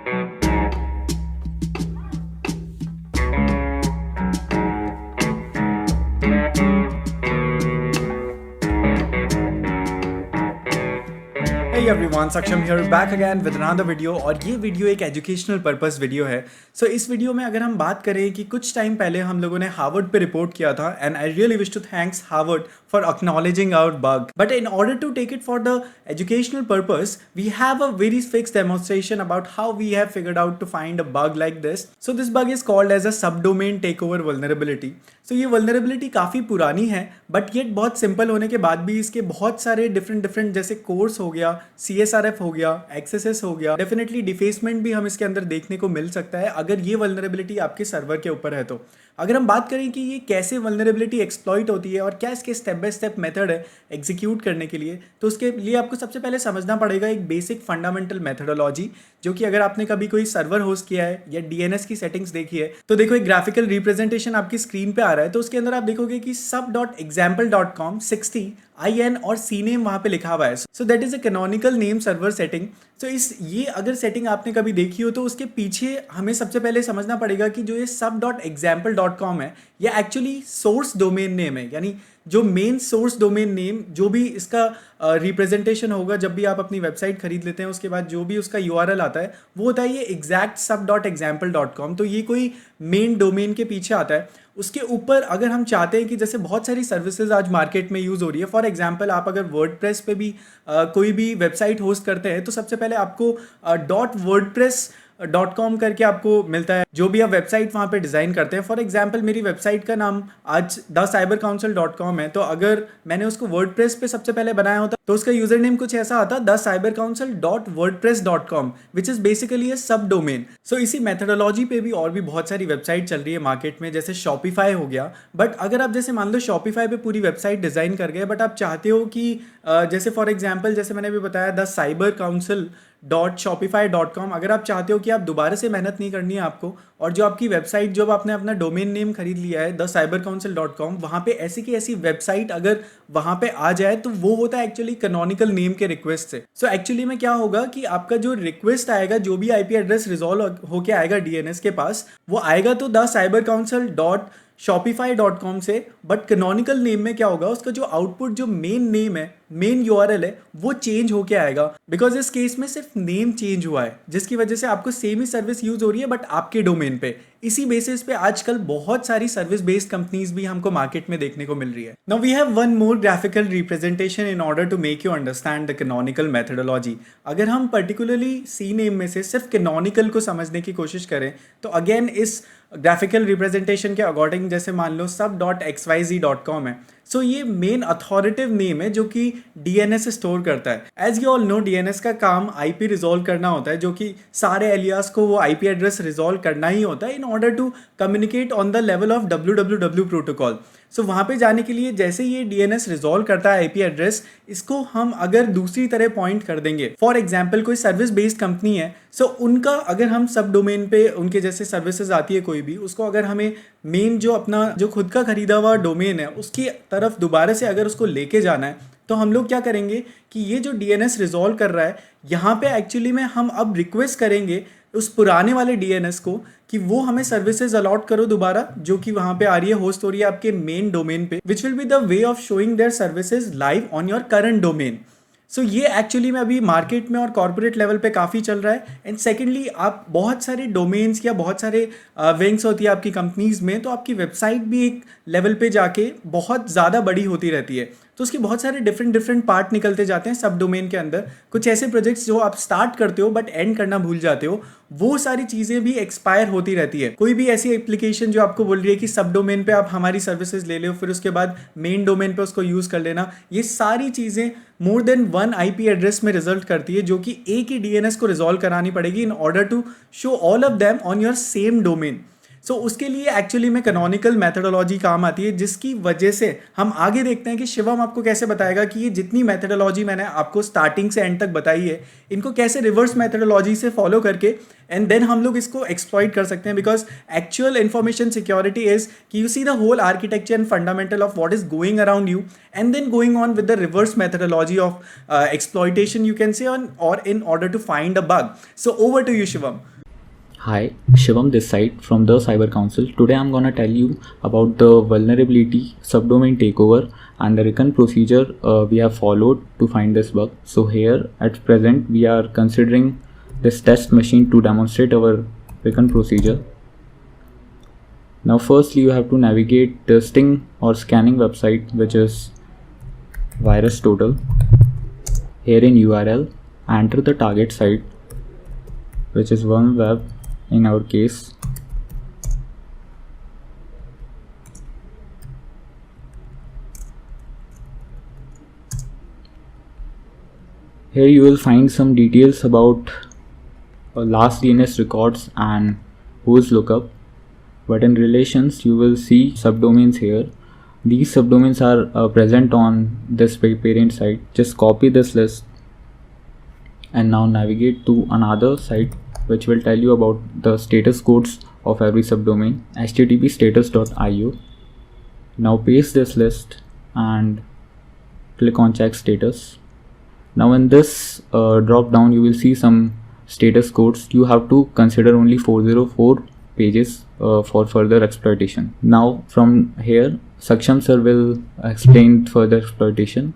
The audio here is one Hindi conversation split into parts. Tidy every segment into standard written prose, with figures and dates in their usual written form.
Hey everyone, Saksham here back again with another video और ये वीडियो एक एजुकेशनल पर्पस वीडियो है। सो इस वीडियो में अगर हम बात करें कि कुछ टाइम पहले हम लोगों ने हार्वर्ड पे रिपोर्ट किया था and I really wish to thanks Harvard for acknowledging our bug, but in order to take it for the educational purpose we have a very fix demonstration about how we have figured out to find a bug like this. So this bug is called as a subdomain take over vulnerability. So ये वल्नरेबिलिटी काफ़ी पुरानी है बट ये बहुत सिंपल होने के बाद भी इसके बहुत सारे डिफरेंट जैसे कोर्स हो गया, CSRF हो गया, XSS हो गया, डेफिनेटली डिफेसमेंट भी हम इसके अंदर देखने को मिल सकता है अगर ये वल्नरेबिलिटी आपके सर्वर के ऊपर है। तो अगर हम बात करें कि ये कैसे वल्नरेबिलिटी एक्सप्लॉइट होती है और क्या इसके स्टेप बाय स्टेप मेथड है एग्जीक्यूट करने के लिए, तो उसके लिए आपको सबसे पहले समझना पड़ेगा एक बेसिक फंडामेंटल मेथडोलॉजी, जो कि अगर आपने कभी कोई सर्वर होस्ट किया है या DNS की सेटिंग्स देखी है तो देखो एक ग्राफिकल रिप्रेजेंटेशन आपकी स्क्रीन पे आ रहा है। तो उसके अंदर आप देखोगे कि sub.example.com 60 IN और CNAME वहाँ पे लिखा हुआ है। So that is a canonical name server setting. So ये अगर सेटिंग आपने कभी देखी हो तो उसके पीछे हमें सबसे पहले समझना पड़ेगा कि जो ये sub.example.com है ये एक्चुअली सोर्स डोमेन नेम है, यानी जो मेन सोर्स डोमेन नेम जो भी इसका रिप्रेजेंटेशन होगा जब भी आप अपनी वेबसाइट खरीद लेते हैं उसके बाद जो भी उसका URL आता है वो होता है ये exact sub.example.com। तो ये कोई मेन डोमेन के पीछे आता है। उसके ऊपर अगर हम चाहते हैं कि जैसे बहुत सारी सर्विसेज आज मार्केट में यूज़ हो रही है, फॉर एग्जांपल आप अगर वर्डप्रेस पे भी कोई भी वेबसाइट होस्ट करते हैं तो सबसे पहले आपको .wordpress.com करके आपको मिलता है जो भी आप वेबसाइट वहाँ पे डिज़ाइन करते हैं। फॉर एग्जांपल मेरी वेबसाइट का नाम आज thecybercouncil.com है, तो अगर मैंने उसको वर्डप्रेस पे सबसे पहले बनाया होता तो उसका यूजर नेम कुछ ऐसा आता thecybercouncil.wordpress.com विच इज़ बेसिकली अ सब डोमेन। सो इसी मेथडोलॉजी पे भी और भी बहुत सारी वेबसाइट चल रही है मार्केट में, जैसे शॉपिफाई हो गया। बट अगर आप जैसे मान लो शॉपिफाई पे पूरी वेबसाइट डिज़ाइन कर गए बट आप चाहते हो कि जैसे फॉर एग्जांपल जैसे मैंने भी बताया thecybercouncil.shopify.com, अगर आप चाहते हो कि आप दोबारा से मेहनत नहीं करनी है आपको और जो आपकी वेबसाइट जो आपने अपना डोमेन नेम खरीद लिया है thecybercouncil.com वहाँ पे ऐसी की ऐसी वेबसाइट अगर वहाँ पे आ जाए तो वो होता है एक्चुअली कैनोनिकल नेम के रिक्वेस्ट से। सो एक्चुअली में क्या होगा कि आपका जो रिक्वेस्ट आएगा जो भी IP एड्रेस रिजॉल्व होके आएगा DNS के पास वो आएगा तो thecybercouncil.shopify.com से, बट कैनोनिकल नेम में क्या होगा उसका जो आउटपुट जो मेन नेम है मेन URL है वो चेंज होके आएगा, बिकॉज इस केस में सिर्फ नेम चेंज हुआ है जिसकी वजह से आपको सेम ही सर्विस यूज हो रही है बट आपके डोमेन पे। इसी बेसिस पे आजकल बहुत सारी सर्विस बेस्ड कंपनीज भी हमको मार्केट में देखने को मिल रही है। Now we have one more graphical representation in order to make you understand the canonical methodology. अगर हम पर्टिकुलरली CNAME में से सिर्फ कैनोनिकल को समझने की कोशिश करें तो अगेन इस ग्राफिकल रिप्रेजेंटेशन के अकॉर्डिंग जैसे मान लो sub.xyz.com है। सो ये मेन अथॉरिटिव नेम है जो कि DNS स्टोर करता है। As you all know DNS का काम IP रिजॉल्व करना होता है, जो कि सारे एलियास को वो IP एड्रेस रिजॉल्व करना ही होता है in order to communicate on the level of WWW protocol. So वहाँ पे जाने के लिए जैसे ये DNS रिजॉल्व करता है IP एड्रेस, इसको हम अगर दूसरी तरह पॉइंट कर देंगे, फॉर एग्जाम्पल कोई सर्विस बेस्ड कंपनी है, सो उनका अगर हम सब डोमेन पे उनके जैसे सर्विसेज आती है कोई भी, उसको अगर हमें मेन जो अपना जो खुद का खरीदा हुआ डोमेन है उसकी तरफ दोबारा से अगर उसको लेके जाना है तो हम लोग क्या करेंगे कि ये जो DNS रिजॉल्व कर रहा है यहाँ पे एक्चुअली में हम अब रिक्वेस्ट करेंगे उस पुराने वाले DNS को कि वो हमें सर्विसेज अलॉट करो दोबारा जो कि वहाँ पे आ रही है होस्ट हो रही है आपके मेन डोमेन पे, which will be the way of showing their services live on your current domain. So ये एक्चुअली में अभी मार्केट में और कॉर्पोरेट लेवल पे काफ़ी चल रहा है। एंड सेकेंडली आप बहुत सारे डोमेन्स या बहुत सारे विंग्स होती है आपकी कंपनीज में, तो आपकी वेबसाइट भी एक लेवल पे जाके बहुत ज़्यादा बड़ी होती रहती है, तो उसके बहुत सारे डिफरेंट पार्ट निकलते जाते हैं सब डोमेन के अंदर। कुछ ऐसे प्रोजेक्ट्स जो आप स्टार्ट करते हो बट एंड करना भूल जाते हो, वो सारी चीज़ें भी एक्सपायर होती रहती है। कोई भी ऐसी एप्लीकेशन जो आपको बोल रही है कि सब डोमेन पे आप हमारी सर्विसेज ले लो फिर उसके बाद मेन डोमेन पे उसको यूज़ कर लेना, ये सारी चीज़ें more than one IP address में रिजल्ट करती है जो कि एक ही DNS को रिजॉल्व करानी पड़ेगी in order to show all of them on your same domain. So उसके लिए एक्चुअली में कैनोनिकल मेथडोलॉजी काम आती है, जिसकी वजह से हम आगे देखते हैं कि शिवम आपको कैसे बताएगा कि ये जितनी मेथडोलॉजी मैंने आपको स्टार्टिंग से एंड तक बताई है इनको कैसे रिवर्स मेथडोलॉजी से फॉलो करके एंड देन हम लोग इसको एक्सप्लॉइट कर सकते हैं। Because actual information security is कि you see the whole architecture and fundamental of what is going around you and then going on with the reverse methodology of exploitation you can say on or in order to find a bug. So over to you Shivam. Hi, Shivam this side from the Cyber Council. Today I'm gonna tell you about the vulnerability subdomain takeover and the recon procedure we have followed to find this bug. So here at present we are considering this test machine to demonstrate our recon procedure. Now firstly you have to navigate testing or scanning website, which is VirusTotal. Here in URL enter the target site, which is OneWeb in our case. Here you will find some details about last DNS records and whose lookup, but in relations you will see subdomains here. These subdomains are present on this parent site. Just copy this list and now navigate to another site which will tell you about the status codes of every subdomain, http status.io. Now paste this list and click on check status. Now in this drop down you will see some status codes. You have to consider only 404 pages for further exploitation. Now from here Saksham sir will explain further exploitation.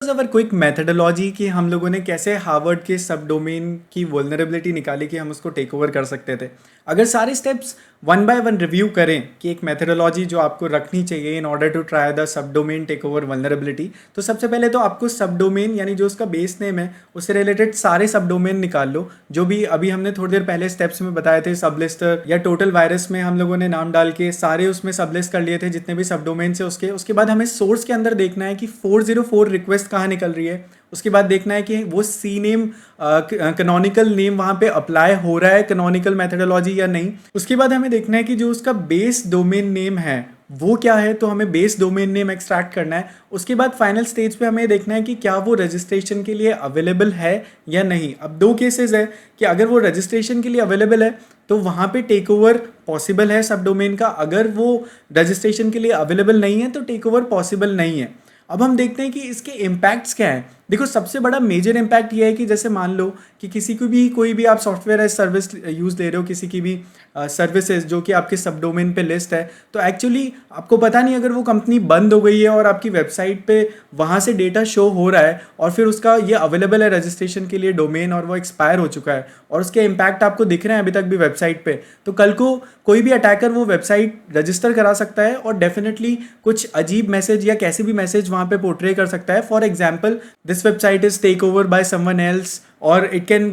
Our quick methodology कि हम लोगों ने कैसे हार्वर्ड के सब डोमेन की वल्नरेबिलिटी निकाली कि हम उसको टेक ओवर कर सकते थे. अगर सारे steps one by one review करें कि एक मेथडोलॉजी जो आपको रखनी चाहिए in order to try the subdomain take over vulnerability, तो सबसे पहले तो आपको सब डोमेन यानी जो उसका बेस नेम है उससे रिलेटेड सारे सब डोमेन निकाल लो, जो भी अभी हमने थोड़ी देर पहले स्टेप्स में बताए थे. सब लिस्टर या टोटल वायरस में हम लोगों ने नाम डाल के सारे उसमें सब लिस्ट कर लिए थे जितने भी सब डोमेन है उसके बाद हमें सोर्स के अंदर देखना है कि 404 रिक्वेस्ट कहाँ निकल रही है. उसके बाद देखना है कि वो सी नेम कैनोनिकल नेम वहाँ पे अप्लाई हो रहा है कैनोनिकल मेथडोलॉजी या नहीं. उसके बाद हमें देखना है कि जो उसका बेस डोमेन नेम है वो क्या है, तो हमें बेस डोमेन नेम एक्सट्रैक्ट करना है. उसके बाद फाइनल स्टेज पे हमें देखना है कि क्या वो रजिस्ट्रेशन के लिए अवेलेबल है या नहीं. अब दो केसेस है कि अगर वो रजिस्ट्रेशन के लिए अवेलेबल है तो वहाँ पे टेक ओवर पॉसिबल है सब डोमेन का. अगर वो रजिस्ट्रेशन के लिए अवेलेबल नहीं है तो टेक ओवर पॉसिबल नहीं है. अब हम देखते हैं कि इसके इम्पैक्ट्स क्या हैं. देखो सबसे बड़ा मेजर इम्पैक्ट ये है कि जैसे मान लो कि किसी को भी कोई भी आप सॉफ्टवेयर एज सर्विस यूज़ दे रहे हो, किसी की भी सर्विसेज जो कि आपके सब डोमेन पे लिस्ट है, तो एक्चुअली आपको पता नहीं अगर वो कंपनी बंद हो गई है और आपकी वेबसाइट पे वहाँ से डेटा शो हो रहा है और फिर उसका ये अवेलेबल है रजिस्ट्रेशन के लिए डोमेन और वो एक्सपायर हो चुका है और उसके इम्पैक्ट आपको दिख रहे हैं अभी तक भी वेबसाइट पे, तो कल को कोई भी अटैकर वो वेबसाइट रजिस्टर करा सकता है और डेफिनेटली कुछ अजीब मैसेज या कैसे भी मैसेज वहाँ पे पोर्ट्रे कर सकता है. For example this website is take over by someone else, or it can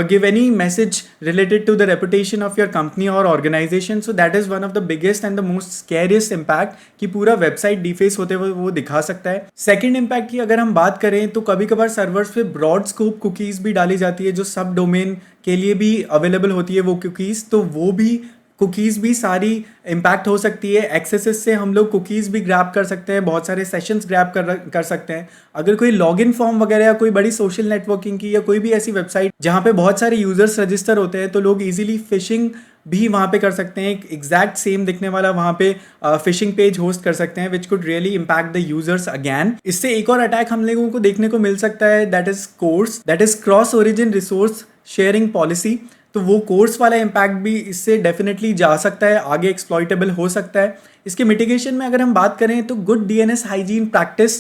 give any message related to the reputation of your company or organization. So that is one of the biggest and the most scariest impact कि पूरा वेबसाइट डिफेस होते हुए वो दिखा सकता है. सेकंड इम्पैक्ट की अगर हम बात करें तो कभी कभार सर्वर्स पे ब्रॉड स्कोप कुकीज़ भी डाली जाती है जो सब डोमेन के लिए भी अवेलेबल होती है वो कुकीज़, तो वो भी कुकीज़ भी सारी इम्पैक्ट हो सकती है. एक्सेसेस से हम लोग कुकीज़ भी ग्रैब कर सकते हैं, बहुत सारे सेशंस ग्रैब कर सकते हैं. अगर कोई लॉगिन फॉर्म वगैरह या कोई बड़ी सोशल नेटवर्किंग की या कोई भी ऐसी वेबसाइट जहाँ पे बहुत सारे यूजर्स रजिस्टर होते हैं तो लोग इजीली फिशिंग भी वहाँ पे कर सकते हैं. एक एग्जैक्ट सेम दिखने वाला वहाँ पे फिशिंग पेज होस्ट कर सकते हैं which could really impact the users again. इससे एक और अटैक हम लोगों को देखने को मिल सकता है, that is course, that is cross origin resource sharing policy. तो वो कोर्स वाला इम्पैक्ट भी इससे डेफिनेटली जा सकता है, आगे एक्सप्लॉइटेबल हो सकता है. इसके मिटिगेशन में अगर हम बात करें तो good DNS hygiene practice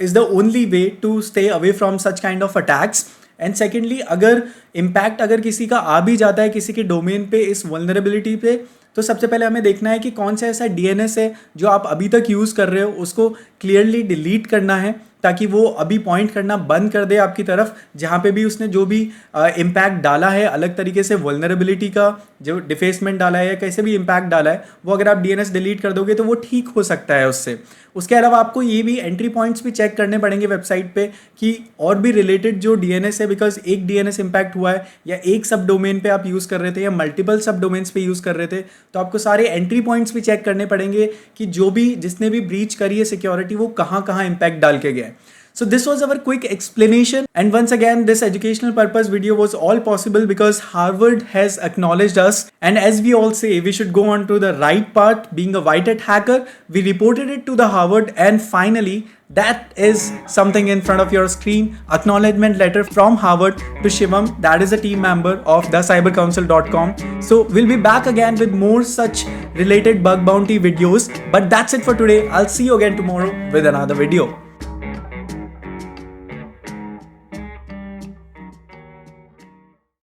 is the only way to stay away from such kind of attacks. And secondly अगर इम्पैक्ट अगर किसी का आ भी जाता है किसी के डोमेन पे इस वल्नरेबिलिटी पे, तो सबसे पहले हमें देखना है कि कौन सा ऐसा डीएनएस है जो आप अभी तक यूज़ कर रहे हो, उसको क्लियरली डिलीट करना है ताकि वो अभी पॉइंट करना बंद कर दे आपकी तरफ जहाँ पे भी उसने जो भी इम्पैक्ट डाला है अलग तरीके से वल्नरेबिलिटी का जो डिफेसमेंट डाला है या कैसे भी इम्पैक्ट डाला है वो अगर आप डीएनएस डिलीट कर दोगे तो वो ठीक हो सकता है उससे. उसके अलावा आपको ये भी एंट्री पॉइंट्स भी चेक करने पड़ेंगे वेबसाइट पे कि और भी रिलेटेड जो डीएनएस है, बिकॉज एक डीएनएस इम्पैक्ट हुआ है या एक सब डोमेन पे आप यूज़ कर रहे थे या मल्टीपल सब डोमेन्स पे यूज़ कर रहे थे, तो आपको सारे एंट्री पॉइंट्स भी चेक करने पड़ेंगे कि जो भी जिसने भी ब्रीच करी है सिक्योरिटी वो कहाँ कहाँ इम्पैक्ट डाल के गया है. So this was our quick explanation, and once again this educational purpose video was all possible because Harvard has acknowledged us, and as we all say, we should go on to the right path. Being a white hat hacker, we reported it to the Harvard, and finally that is something in front of your screen. Acknowledgement letter from Harvard to Shivam, that is a team member of thecybercouncil.com. So we'll be back again with more such related bug bounty videos. But that's it for today. I'll see you again tomorrow with another video.